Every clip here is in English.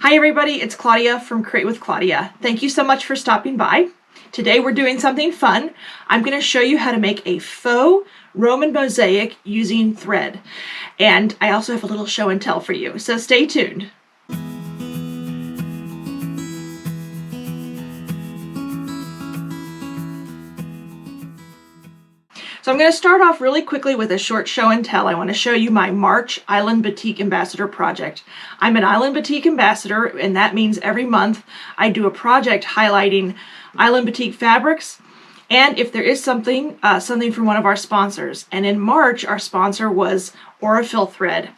Hi everybody, it's Claudia from Create with Claudia. Thank you so much for stopping by. Today we're doing something fun. I'm going to show you how to make a faux Roman mosaic using thread. And I also have a little show and tell for you, so stay tuned. So I'm going to start off really quickly with a short show and tell. I want to show you my March Island Batik Ambassador project. I'm an Island Batik Ambassador, and that means every month I do a project highlighting Island Batik fabrics, and if there is something from one of our sponsors. And in March, our sponsor was Aurifil Thread.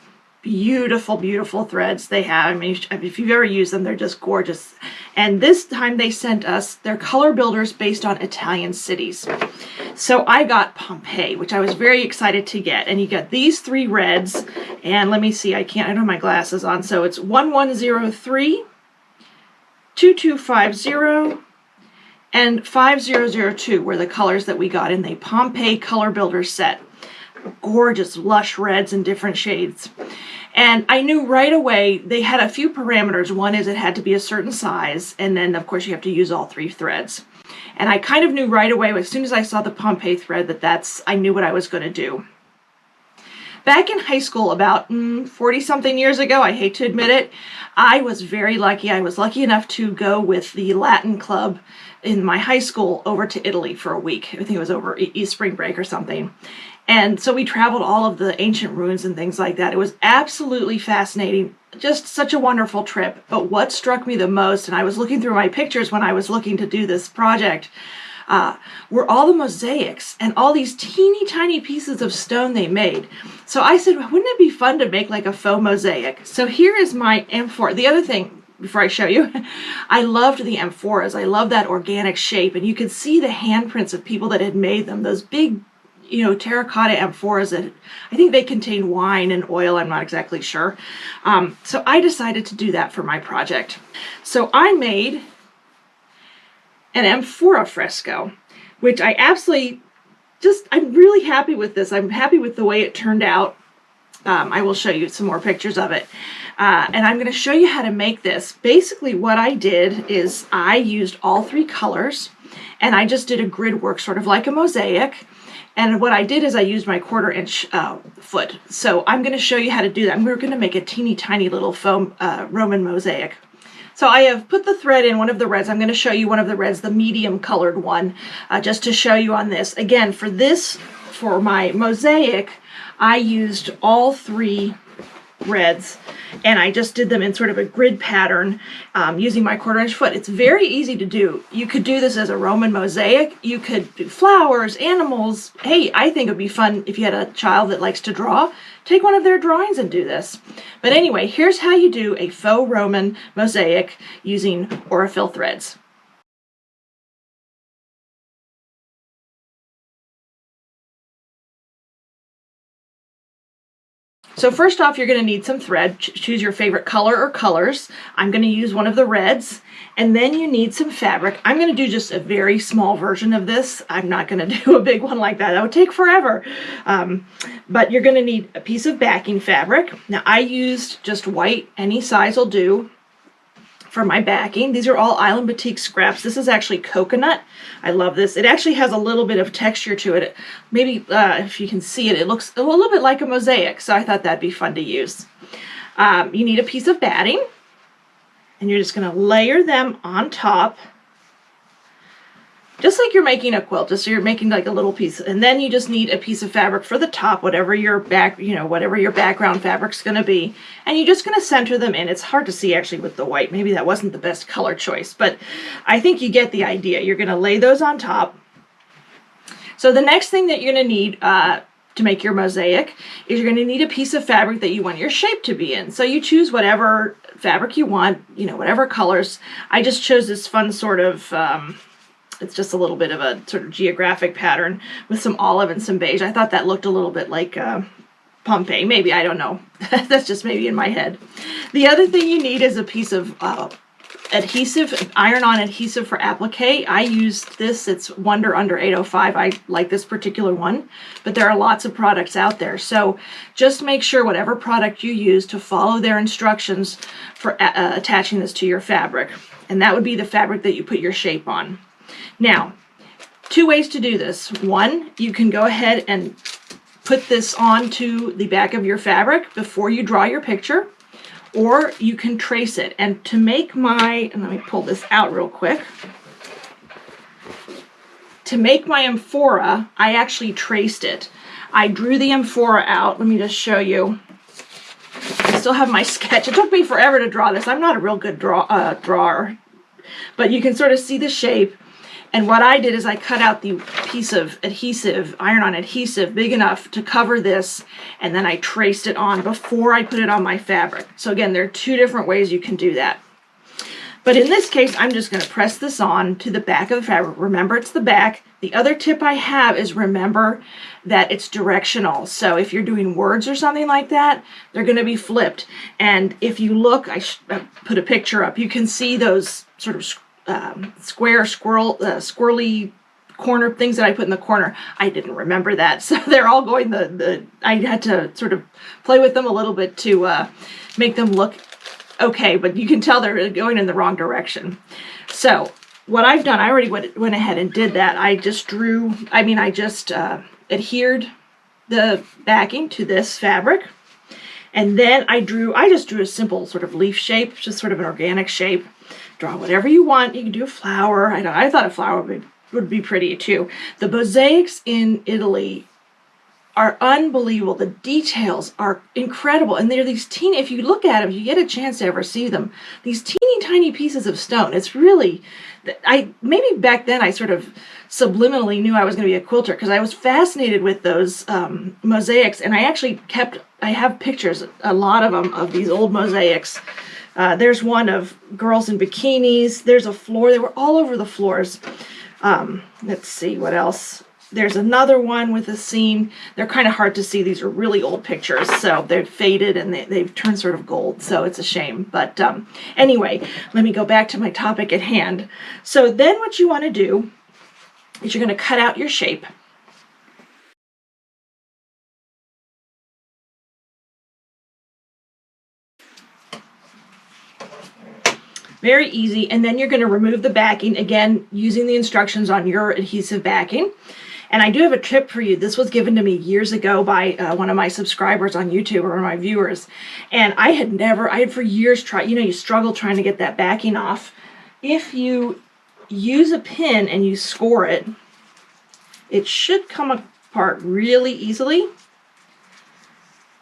Beautiful, beautiful threads they have. I mean, if you've ever used them, they're just gorgeous. And this time they sent us their color builders based on Italian cities. So I got Pompeii, which I was very excited to get. And you got these three reds. And let me see, I don't have my glasses on. So it's 1103, 2250, and 5002 were the colors that we got in the Pompeii color builder set. Gorgeous, lush reds in different shades. And I knew right away they had a few parameters. One is it had to be a certain size, and then of course you have to use all three threads. And I kind of knew right away, as soon as I saw the Pompeii thread, I knew what I was going to do. Back in high school, about 40-something years ago, I hate to admit it, I was very lucky. I was lucky enough to go with the Latin club in my high school over to Italy for a week. I think it was over spring break or something. And so we traveled all of the ancient ruins and things like that. It was absolutely fascinating. Just such a wonderful trip. But what struck me the most, and I was looking through my pictures when I was looking to do this project, were all the mosaics and all these teeny tiny pieces of stone they made. So I said, wouldn't it be fun to make like a faux mosaic? So here is my amphora. The other thing, before I show you, I loved the amphoras. I love that organic shape. And you could see the handprints of people that had made them. Those big, terracotta amphoras that I think they contain wine and oil. I'm not exactly sure. So I decided to do that for my project. So I made an amphora fresco, which I absolutely I'm really happy with this. I'm happy with the way it turned out. I will show you some more pictures of it. And I'm going to show you how to make this. Basically what I did is I used all three colors, and I just did a grid work, sort of like a mosaic. And what I did is I used my 1/4 inch foot. So I'm going to show you how to do that. And we're going to make a teeny tiny little faux Roman mosaic. So I have put the thread in one of the reds. I'm going to show you one of the reds, the medium colored one, just to show you on this. Again, for my mosaic, I used all three reds, and I just did them in sort of a grid pattern using my 1/4 inch foot. It's very easy to do. You could do this as a Roman mosaic. You could do flowers, animals. Hey, I think it would be fun if you had a child that likes to draw. Take one of their drawings and do this. But anyway, here's how you do a faux Roman mosaic using Aurifil threads. So first off, you're going to need some thread. Choose your favorite color or colors. I'm going to use one of the reds. And then you need some fabric. I'm going to do just a very small version of this. I'm not going to do a big one like that. That would take forever. But you're going to need a piece of backing fabric. Now I used just white. Any size will do for my backing. These are all Island Batik scraps. This is actually coconut. I love this. It actually has a little bit of texture to it. Maybe if you can see it, it looks a little bit like a mosaic, so I thought that'd be fun to use. You need a piece of batting, and you're just going to layer them on top, just like you're making a quilt, just so you're making like a little piece. And then you just need a piece of fabric for the top, whatever your whatever your background fabric's going to be. And you're just going to center them in. It's hard to see actually with the white. Maybe that wasn't the best color choice, but I think you get the idea. You're going to lay those on top. So the next thing that you're going to need to make your mosaic is you're going to need a piece of fabric that you want your shape to be in. So you choose whatever fabric you want, whatever colors. I just chose this fun sort of it's just a little bit of a sort of geographic pattern with some olive and some beige. I thought that looked a little bit like Pompeii. Maybe, I don't know. That's just maybe in my head. The other thing you need is a piece of adhesive, iron-on adhesive for applique. I used this. It's Wonder Under 805. I like this particular one, but there are lots of products out there. So just make sure whatever product you use to follow their instructions for attaching this to your fabric. And that would be the fabric that you put your shape on. Now, two ways to do this. One, you can go ahead and put this onto the back of your fabric before you draw your picture, or you can trace it. And to make my, and let me pull this out real quick. To make my amphora, I actually traced it. I drew the amphora out. Let me just show you. I still have my sketch. It took me forever to draw this. I'm not a real good drawer, but you can sort of see the shape. And what I did is I cut out the piece of adhesive, iron-on adhesive, big enough to cover this, and then I traced it on before I put it on my fabric. So again, there are two different ways you can do that. But in this case, I'm just going to press this on to the back of the fabric. Remember, it's the back. The other tip I have is remember that it's directional. So if you're doing words or something like that, they're going to be flipped. And if you look, I put a picture up, you can see those sort of square squirrely corner things that I put in the corner. I didn't remember that, so they're all going I had to sort of play with them a little bit to make them look okay, but you can tell they're going in the wrong direction. So what I've done, I already went ahead and did that. I just adhered the backing to this fabric, and then I just drew a simple sort of leaf shape, just sort of an organic shape. Draw whatever you want. You can do a flower. I thought a flower would be pretty too. The mosaics in Italy are unbelievable. The details are incredible. And they're these teeny, if you look at them, you get a chance to ever see them, these teeny tiny pieces of stone. It's really, maybe back then I sort of subliminally knew I was going to be a quilter because I was fascinated with those mosaics. And I have pictures, a lot of them, of these old mosaics. There's one of girls in bikinis. There's a floor. They were all over the floors. Let's see what else. There's another one with a scene. They're kind of hard to see. These are really old pictures, so they're faded and they've turned sort of gold, so it's a shame. But anyway, let me go back to my topic at hand. So then what you want to do is you're going to cut out your shape. Very easy. And then you're going to remove the backing, again, using the instructions on your adhesive backing. And I do have a tip for you. This was given to me years ago by one of my subscribers on YouTube, or one of my viewers. And I had for years tried, you struggle trying to get that backing off. If you use a pin and you score it, it should come apart really easily.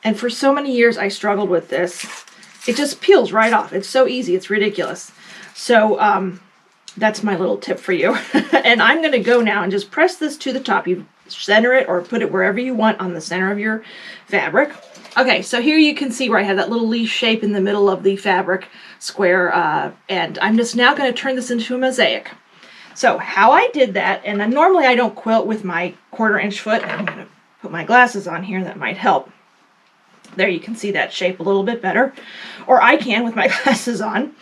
And for so many years, I struggled with this. It just peels right off. It's so easy. It's ridiculous. So that's my little tip for you. And I'm going to go now and just press this to the top. You center it or put it wherever you want on the center of your fabric. Okay, so here you can see where I have that little leaf shape in the middle of the fabric square. And I'm just now going to turn this into a mosaic. So how I did that, and then normally I don't quilt with my 1/4-inch foot. I'm going to put my glasses on here. That might help. There you can see that shape a little bit better, or I can with my glasses on.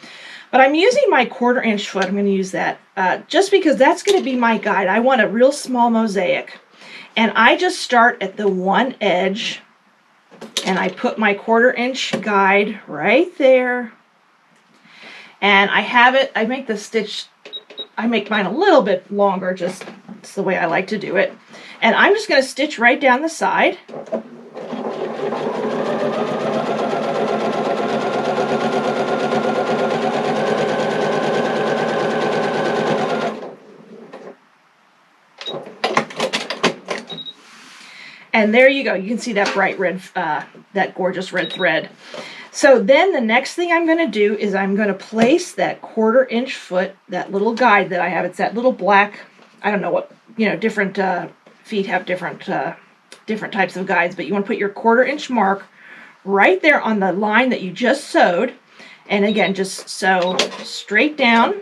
But I'm using my 1/4-inch foot. I'm going to use that just because that's going to be my guide. I want a real small mosaic. And I just start at the one edge, and I put my 1/4-inch guide right there. And I have it, I make the stitch, I make mine a little bit longer, just it's the way I like to do it. And I'm just going to stitch right down the side. And there you go. You can see that bright red, that gorgeous red thread. So then the next thing I'm going to do is I'm going to place that 1/4-inch foot, that little guide that I have. It's that little black, I don't know what, different feet have different types of guides, but you want to put your 1/4-inch mark right there on the line that you just sewed. And again, just sew straight down.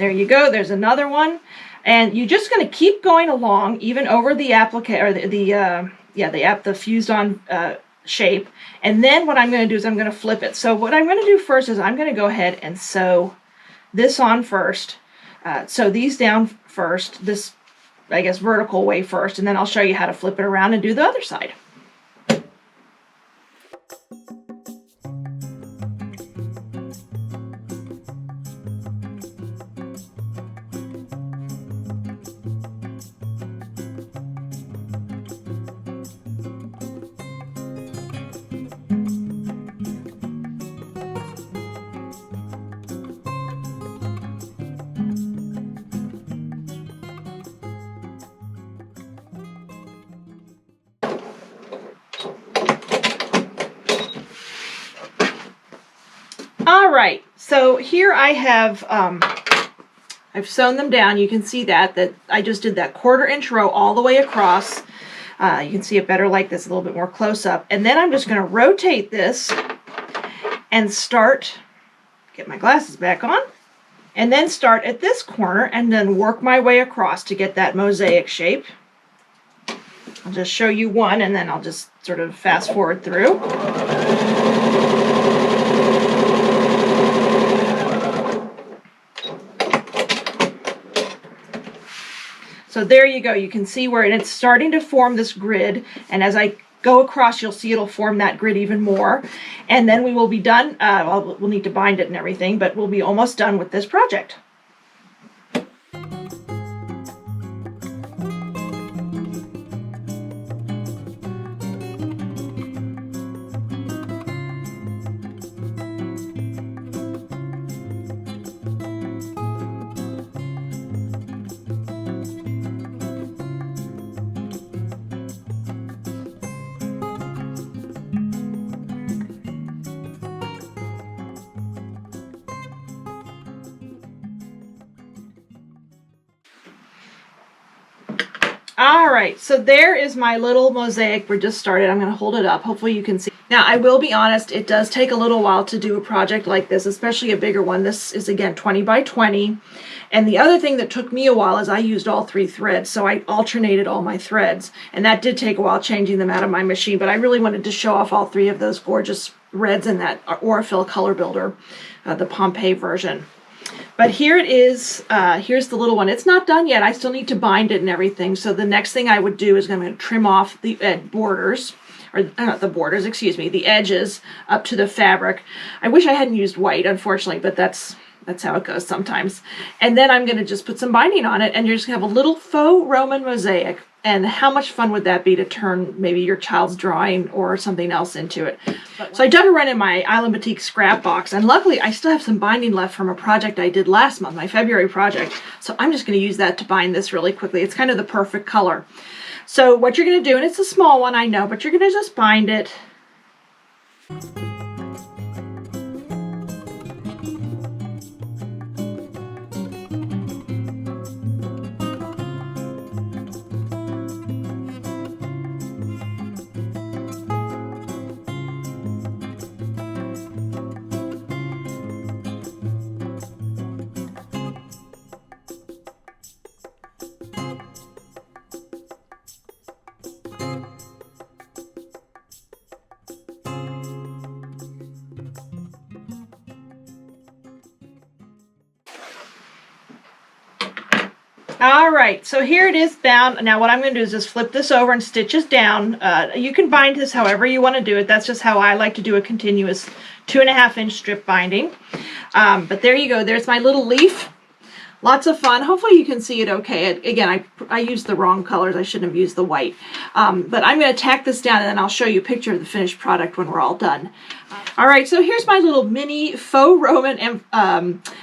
There you go. There's another one. And you're just going to keep going along, even over the applique, or the fused on shape. And then what I'm going to do is I'm going to flip it. So what I'm going to do first is I'm going to go ahead and sew this on first. Sew these down first, this, I guess, vertical way first, and then I'll show you how to flip it around and do the other side. All right, so here I have, I've sewn them down. You can see that I just did that 1/4 inch row all the way across. You can see it better like this, a little bit more close up. And then I'm just going to rotate this and start, get my glasses back on, and then start at this corner and then work my way across to get that mosaic shape. I'll just show you one and then I'll just sort of fast forward through. So there you go. You can see where it's starting to form this grid, and as I go across, you'll see it'll form that grid even more. And then we will be done. We'll need to bind it and everything, but we'll be almost done with this project. All right, so there is my little mosaic. We're just started. I'm going to hold it up. Hopefully you can see. Now, I will be honest, it does take a little while to do a project like this, especially a bigger one. This is, again, 20 by 20. And the other thing that took me a while is I used all 3 threads, so I alternated all my threads. And that did take a while changing them out of my machine, but I really wanted to show off all 3 of those gorgeous reds in that Aurifil color builder, the Pompeii version. But here it is. Here's the little one. It's not done yet. I still need to bind it and everything. So the next thing I would do is I'm going to trim off the borders, or not the borders, excuse me, the edges up to the fabric. I wish I hadn't used white, unfortunately, but that's how it goes sometimes. And then I'm going to just put some binding on it, and you're just going to have a little faux Roman mosaic. And how much fun would that be to turn maybe your child's drawing or something else into it? So I dug a run in my Island Batik scrap box, and luckily I still have some binding left from a project I did last month, my February project. So I'm just going to use that to bind this really quickly. It's kind of the perfect color. So what you're going to do, and it's a small one, I know, but you're going to just bind it. All right, so here it is bound. Now what I'm going to do is just flip this over and stitch this down. You can bind this however you want to do it. That's just how I like to do a continuous 2.5 inch strip binding. But there you go. There's my little leaf. Lots of fun. Hopefully you can see it okay. Again, I used the wrong colors. I shouldn't have used the white. But I'm going to tack this down, and then I'll show you a picture of the finished product when we're all done. All right, so here's my little mini faux Roman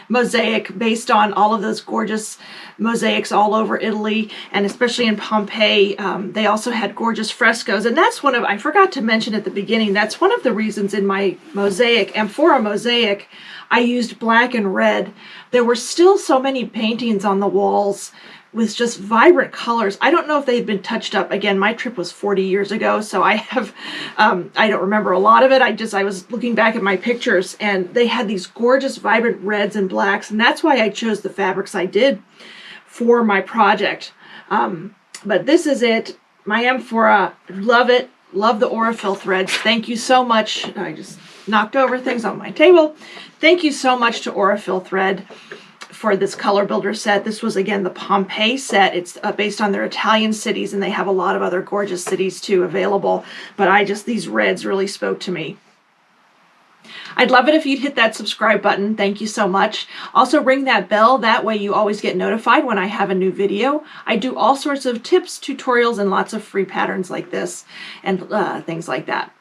mosaic based on all of those gorgeous mosaics all over Italy, and especially in Pompeii. They also had gorgeous frescoes, and that's one of, I forgot to mention at the beginning, that's one of the reasons in my mosaic, and for a mosaic, I used black and red. There were still so many paintings on the walls with just vibrant colors. I don't know if they had been touched up. Again, my trip was 40 years ago, so I have, I don't remember a lot of it. I was looking back at my pictures, and they had these gorgeous vibrant reds and blacks, and that's why I chose the fabrics I did for my project. But this is it. My amphora, love it. Love the Aurifil threads. Thank you so much. I just knocked over things on my table. Thank you so much to Aurifil Thread for this color builder set. This was, again, the Pompeii set. It's based on their Italian cities, and they have a lot of other gorgeous cities too available. But these reds really spoke to me. I'd love it if you'd hit that subscribe button. Thank you so much. Also ring that bell. That way you always get notified when I have a new video. I do all sorts of tips, tutorials, and lots of free patterns like this and things like that.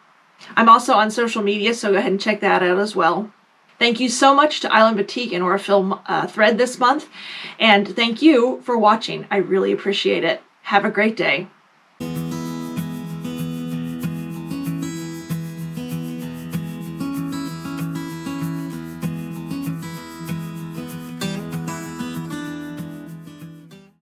I'm also on social media, so go ahead and check that out as well. Thank you so much to Island Batik and Aurifil Thread this month. And thank you for watching. I really appreciate it. Have a great day.